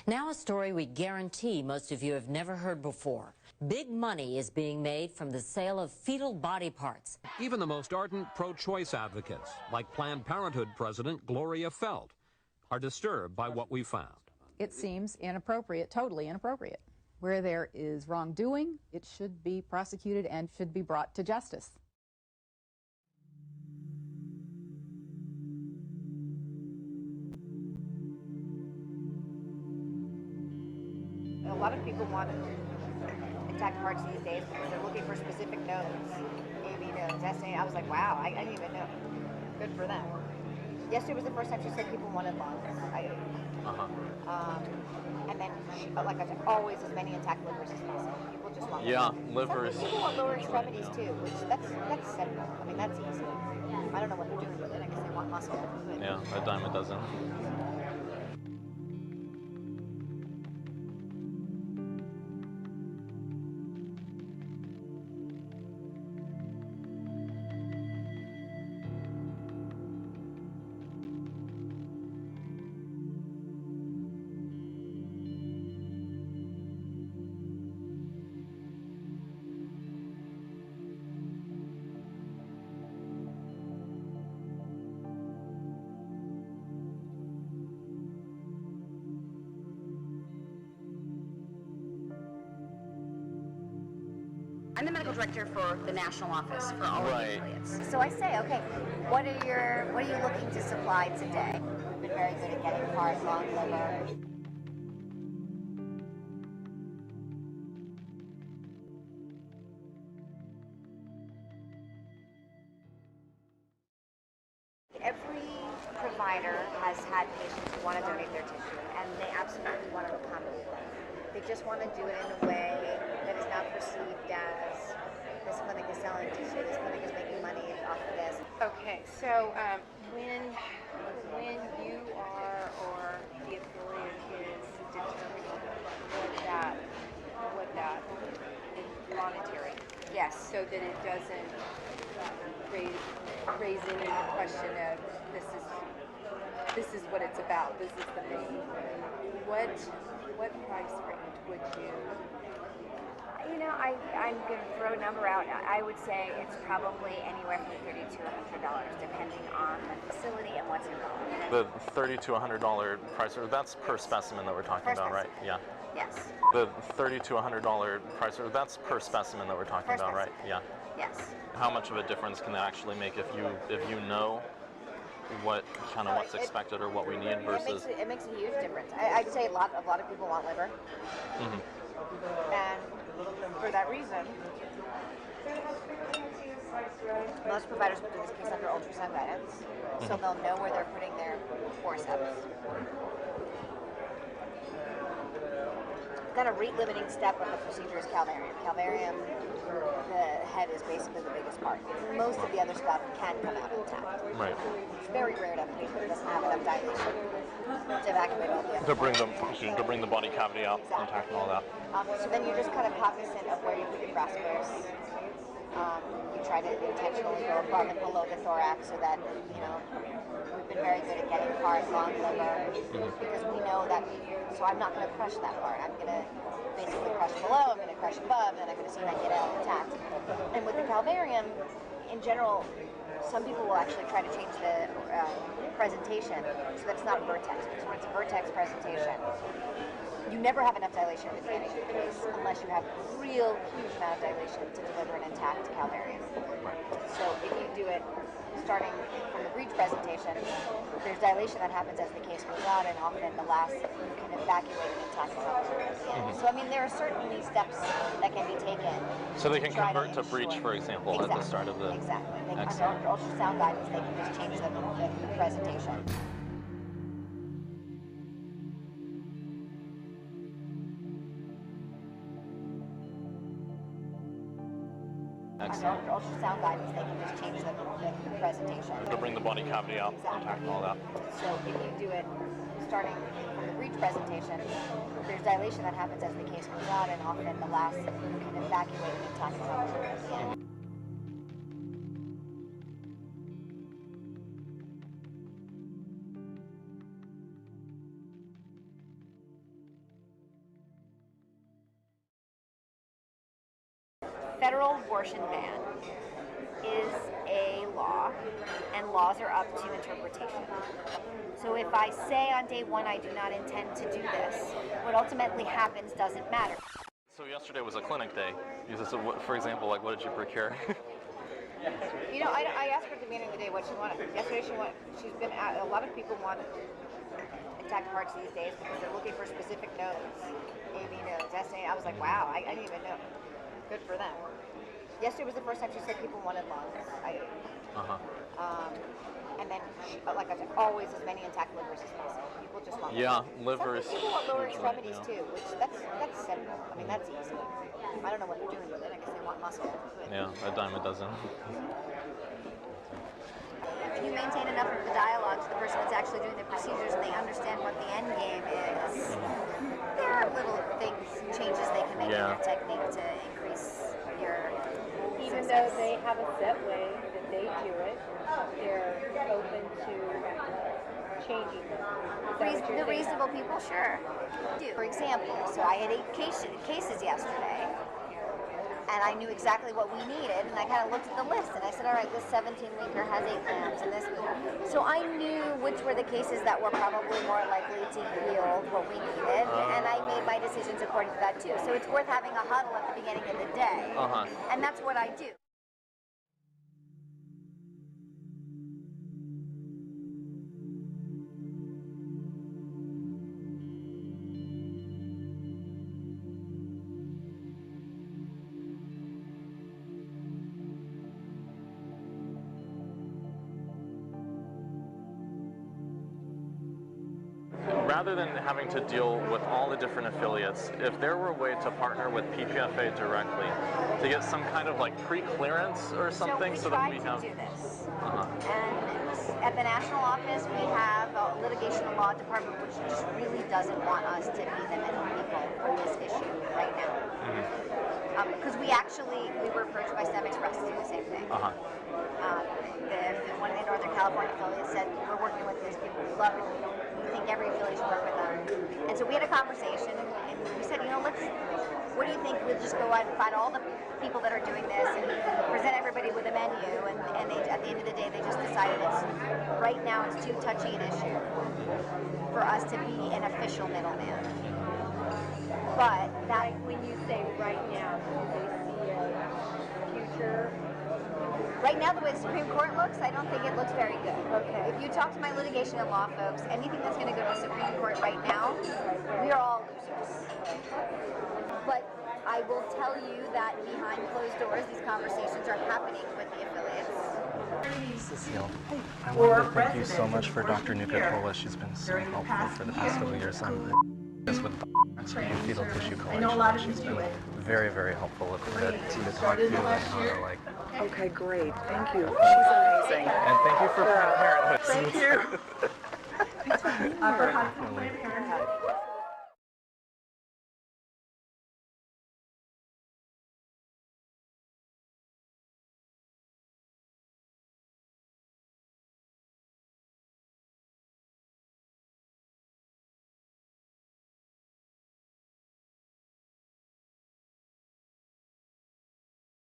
Now a story we guarantee most of you have never heard before. Big money is being made from the sale of fetal body parts. Even the most ardent pro-choice advocates, like Planned Parenthood President Gloria Feld, are disturbed by what we found. It seems inappropriate, totally inappropriate. Where there is wrongdoing, it should be prosecuted and should be brought to justice. A lot of people want intact parts these days because they're looking for specific nodes. AB nodes, SA. I was like, wow, I didn't even know. Good for them. Yesterday was the first time she said people wanted lungs. And then, like I said, always as many intact livers as possible. People just want livers. Some people want lower extremities too, which that's simple. I mean, that's easy. I don't know what they're doing with it. I guess they want muscle. Yeah, a dime a dozen. I'm the medical director for the national office for all of the affiliates. So I say, okay, what are you looking to supply today? We've been very good at getting heart, lung, liver. Every provider has had patients who want to donate their tissue, and they absolutely want to accommodate them. They just want to do it in a way that is not perceived as this clinic is selling tissue, this clinic is making money off of this. Okay, so when you are or the affiliate is determining what that is monetary, Yes. so that it doesn't raise any question of this is what it's about, this is the main. What price range would you? You know, I'm going to throw a number out. I would say it's probably anywhere from $30 to $100, depending on the facility and what's involved. The $30 to $100 price, that's per specimen that we're talking about, right? Yeah. Yes. The $30 to $100 price, that's per specimen that we're talking about, right? Yeah. Yes. How much of a difference can that actually make if you know what's expected or what we need versus? It makes a huge difference. I'd say a lot of people want liver, and for that reason, most providers will do this case under ultrasound guidance, so they'll know where they're putting their forceps. Kind of rate-limiting step of the procedure is calvarium. Calvarium, the head is basically the biggest part. Most of the other stuff can come out intact. Right. It's very rare to have a patient that doesn't have enough dilation to evacuate all the other To bring the body cavity out intact and all that. So then you're just kind of cognizant of where you put your graspers. You try to intentionally go above and below the thorax so that, we've been very good at getting heart, lung, liver, because we know that, so I'm not going to crush that part. I'm going to basically crush below, I'm going to crush above, and then I'm going to see if I can get it out intact. And with the calvarium, in general, some people will actually try to change the presentation so that it's not a vertex, because when it's a vertex presentation, you never have enough dilation at the beginning of the case unless you have a real huge amount of dilation to deliver an intact calvarium. So if you do it starting from the breech presentation, there's dilation that happens as the case goes out, and often the last you can evacuate an intact calvarium at the end. So I mean, there are certainly steps that can be taken. So they can convert to breech, for example, at the start of the. Exactly. Under ultrasound guidance, they can just change the presentation. Excellent. Under ultrasound guidance, they can just change the presentation. To bring the body cavity out intact and all that. So if you do it starting from the breech presentation, there's dilation that happens as the case goes out, and often the last you can evacuate an intact calvarium at the end. federal abortion ban is a law, and laws are up to interpretation. So if I say on day one I do not intend to do this, what ultimately happens doesn't matter. So yesterday was a clinic day. So what, for example, like what did you procure? You know, I asked her at the beginning of the day what she wanted. Yesterday she's been at, a lot of people want intact hearts these days because they're looking for specific nodes. AB nodes, SA. I was like, wow, I didn't even know. Good for them. Yesterday was the first time she said people wanted lungs. And then, like I said, always as many intact livers as possible. People just want liver is people want lower huge extremities right now. too, which that's simple. I mean, that's easy. I don't know what they're doing with it. I guess they want muscle. But Yeah, a dime a dozen. if you maintain enough of the dialogue to the person that's actually doing the procedures and they understand what the end game is, there are little things, changes they can make in their technique to increase your Even success. though they have a set way that they do it, they're open to changing them. Is that what you're The saying? reasonable people, sure. For example, so I had 8 cases yesterday, and I knew exactly what we needed, and I kind of looked at the list, and I said, all right, this 17-weeker has 8 grams, and this. So I knew which were the cases that were probably more likely to yield what we needed, and I made my decisions according to that too. So it's worth having a huddle at the beginning of the day, and that's what I do. Rather than having to deal with all the different affiliates, if there were a way to partner with PPFA directly to get some kind of like pre-clearance or something so that we have... do this. And at the national office, we have a litigation and law department which just really doesn't want us to be the middle people on this issue right now. Because we were approached by STEM Express to do the same thing. One of the Northern California affiliates said, we're working with these people, we love it, we think every affiliate should work with them. And so we had a conversation, and we said, you know, what do you think we'll just go out and find all the people that are doing this and present everybody with a menu, and they, at the end of the day, they just decided right now it's too touchy an issue for us to be an official middleman. But that, when you say right now, do they see a future? right now, the way the Supreme Court looks, I don't think it looks very good. Okay. If you talk to my litigation and law folks, anything that's going to go to the Supreme Court right now, we are all losers. But I will tell you that behind closed doors, these conversations are happening with the affiliates. Cecile, I wanted to thank you so much for Dr. Nuka-Cola. She's been so helpful for the past couple of years. I'm just with fetal tissue collection. She's been very, very helpful with her to talk to and how to like. Okay, great. Thank you. She's amazing. And thank you for Planned Parenthood. Thank you. Thank you.